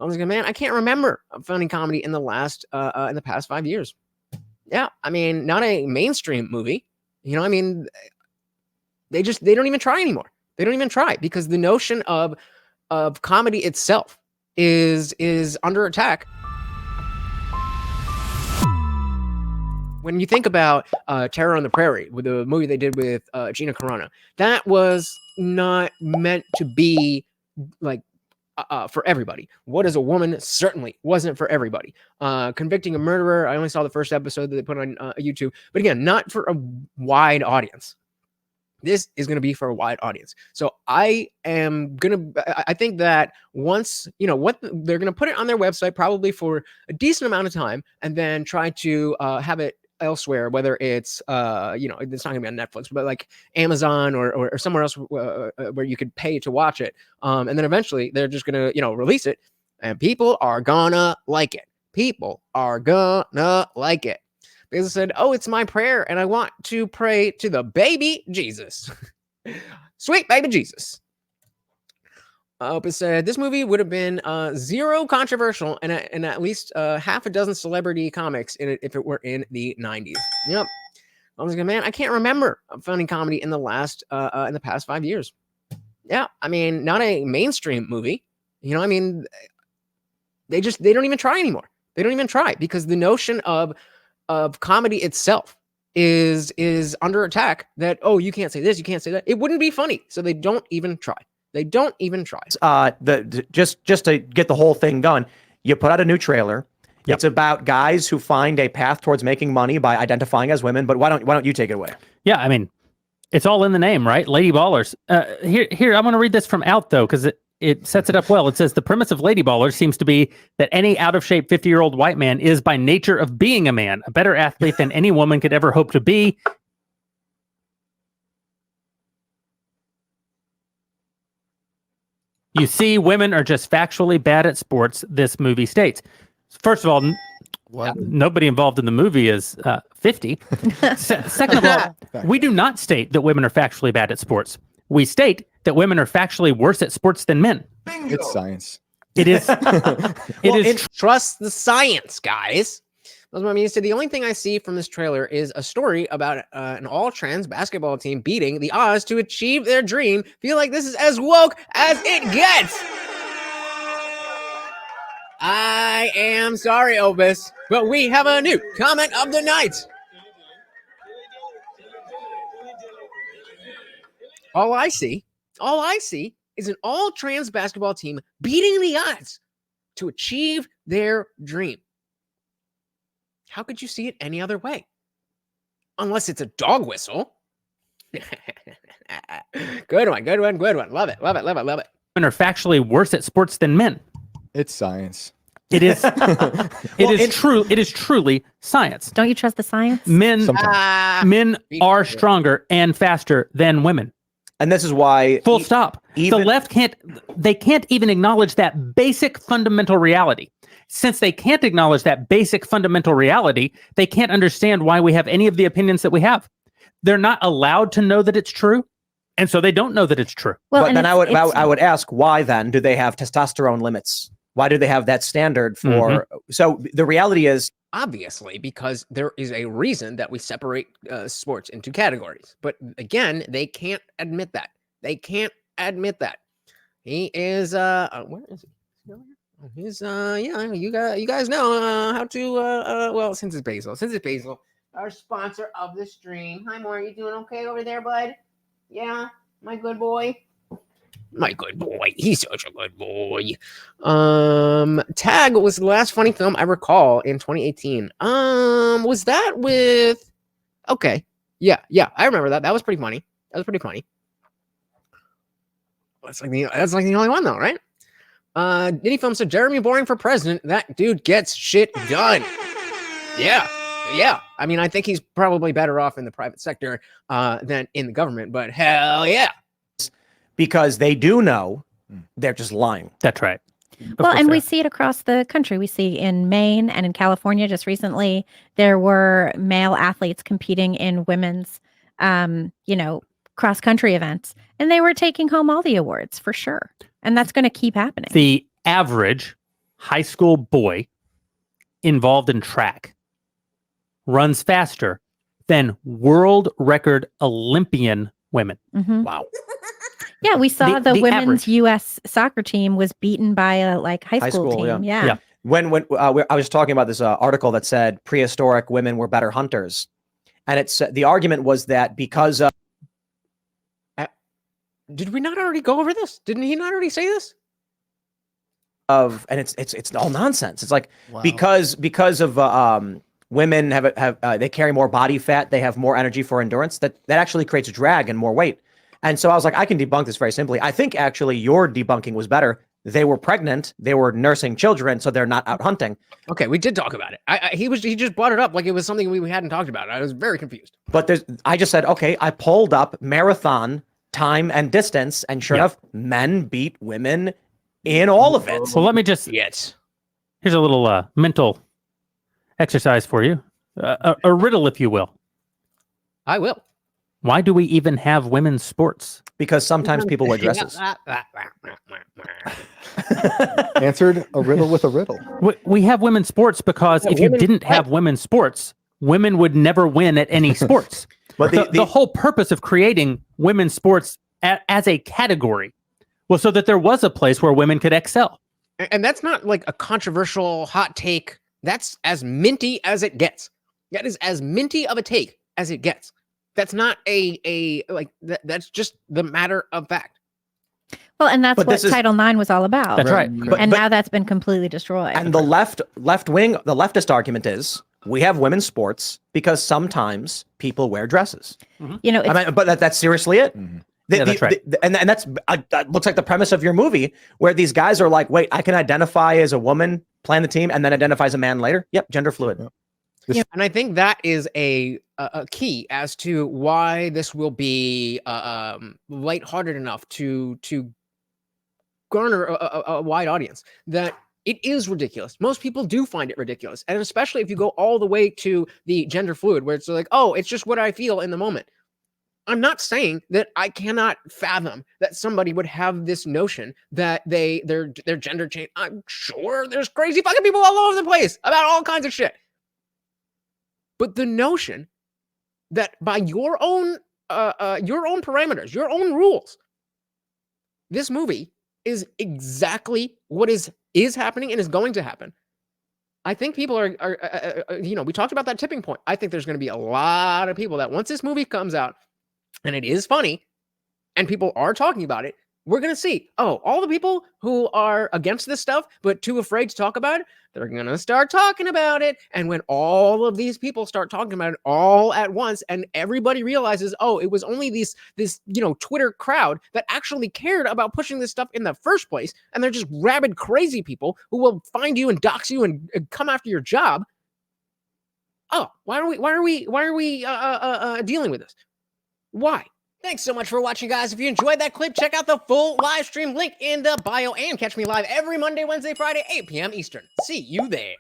I was like, man, I can't remember a funny comedy in the past 5 years. Yeah, I mean, not a mainstream movie. I mean, they don't even try anymore. They don't even try because the notion of comedy itself is under attack. When you think about Terror on the Prairie, with the movie they did with Gina Carano, that was not meant to be like for everybody. What is a Woman certainly wasn't for everybody. Convicting a Murderer, I only saw the first episode that they put on YouTube, but again, not for a wide audience. This is going to be for a wide audience. So I think that once, they're going to put it on their website probably for a decent amount of time and then try to have it elsewhere, whether it's, it's not going to be on Netflix, but like Amazon or somewhere else where you could pay to watch it. And then eventually they're just going to, release it and people are gonna like it. People are gonna like it. Because I said, oh, it's my prayer, and I want to pray to the baby Jesus. Sweet baby Jesus. It said, this movie would have been zero controversial and at least half a dozen celebrity comics in it if it were in the 90s. Yep. I was like, man, I can't remember a funny comedy in the past 5 years. Yeah, I mean, not a mainstream movie. I mean, they don't even try anymore. They don't even try because the notion of comedy itself is under attack that, oh, you can't say this, you can't say that. It wouldn't be funny. So they don't even try. They don't even try. Just to get the whole thing going, you put out a new trailer. Yep. It's about guys who find a path towards making money by identifying as women, but why don't you take it away? Yeah, I mean, it's all in the name, right? Lady Ballers. Here, I'm going to read this from Out, though, because it sets it up well. It says, the premise of Lady Ballers seems to be that any out-of-shape 50-year-old white man is by nature of being a man, a better athlete than any woman could ever hope to be. You see, women are just factually bad at sports, this movie states. First of all, nobody involved in the movie is 50. Second of all, we do not state that women are factually bad at sports. We state that women are factually worse at sports than men. Bingo. It's science. It is. Trust the science, guys. That's what I mean. So the only thing I see from this trailer is a story about an all-trans basketball team beating the odds to achieve their dream. Feel like this is as woke as it gets. I am sorry, Obis, but we have a new comment of the night. All I see is an all-trans basketball team beating the odds to achieve their dream. How could you see it any other way? Unless it's a dog whistle. Good one. Love it. Women are factually worse at sports than men. It's science. It is. It is truly science. Don't you trust the science? Men are stronger and faster than women. And this is why full stop. The left can't even acknowledge that basic fundamental reality. Since they can't acknowledge that basic fundamental reality, they can't understand why we have any of the opinions that we have. They're not allowed to know that it's true, and so they don't know that it's true. Well, but then I would ask, why then do they have testosterone limits? Why do they have that standard for? So the reality is, obviously, because there is a reason that we separate sports into categories. But again, they can't admit that. He is where is he? He's you guys know how to well, since it's Basil, our sponsor of the stream. Hi, Maury, you doing okay over there, bud? Yeah, my good boy. He's such a good boy. Tag was the last funny film I recall in 2018. Was that with? Okay, yeah, I remember that. That was pretty funny. That's like the only one though, right? Diddy Film said Jeremy Boring for president. That dude gets shit done. Yeah. I mean, I think he's probably better off in the private sector than in the government, but hell yeah. Because they do know they're just lying. That's right. Well, and we see it across the country. We see in Maine and in California just recently, there were male athletes competing in women's, cross-country events, and they were taking home all the awards for sure. And that's going to keep happening. The average high school boy involved in track runs faster than world record Olympian women. Mhm. Wow. Yeah, we saw the the women's average. U.S. soccer team was beaten by a high school team. yeah. Yeah. When I was talking about this article that said prehistoric women were better hunters, and it's the argument was that because Did we not already go over this? Didn't he not already say this? and it's all nonsense. It's like Wow. because of women have they carry more body fat, they have more energy for endurance. That actually creates drag and more weight. And so I was like, I can debunk this very simply. I think actually your debunking was better. They were pregnant, they were nursing children, so they're not out hunting. Okay, we did talk about it. He just brought it up like it was something we hadn't talked about. I was very confused. But I just said, okay, I pulled up marathon time and distance, and sure enough, men beat women in all of it. Well, let me just, Yes. here's a little mental exercise for you. A riddle, if you will. I will. Why do we even have women's sports? Because sometimes people wear dresses. Answered a riddle with a riddle. We have women's sports because if you women- didn't have women's sports, women would never win at any sports. But the whole purpose of creating women's sports as a category was so that there was a place where women could excel. And that's not like a controversial hot take. That's as minty as it gets. That is as minty of a take as it gets. That's not that's just the matter of fact. Well, and that's But what this is- Title IX was all about. That's right. And now that's been completely destroyed. And the left wing, the leftist argument is we have women's sports because sometimes people wear dresses. You know, I mean, but that's seriously it. Yeah, that's right. And that's that looks like the premise of your movie, where these guys are like, wait, I can identify as a woman, playing the team, and then identify as a man later. Yep, gender fluid. Yeah, and I think that is a key as to why this will be lighthearted enough to garner a wide audience. That it is ridiculous. Most people do find it ridiculous, and especially if you go all the way to the gender fluid, where it's like, oh, it's just what I feel in the moment. I'm not saying that I cannot fathom that somebody would have this notion that their gender change. I'm sure there's crazy fucking people all over the place about all kinds of shit. But the notion that by your own parameters, your own rules, this movie is exactly what is happening and is going to happen. I think people are we talked about that tipping point. I think there's going to be a lot of people that once this movie comes out and it is funny and people are talking about it, we're going to see, oh, all the people who are against this stuff but too afraid to talk about it, they're going to start talking about it. And when all of these people start talking about it all at once and everybody realizes, oh, it was only this Twitter crowd that actually cared about pushing this stuff in the first place, and they're just rabid crazy people who will find you and dox you and come after your job. Oh, why are we dealing with this? Why? Thanks so much for watching, guys. If you enjoyed that clip, check out the full live stream link in the bio and catch me live every Monday, Wednesday, Friday, 8 p.m. Eastern. See you there.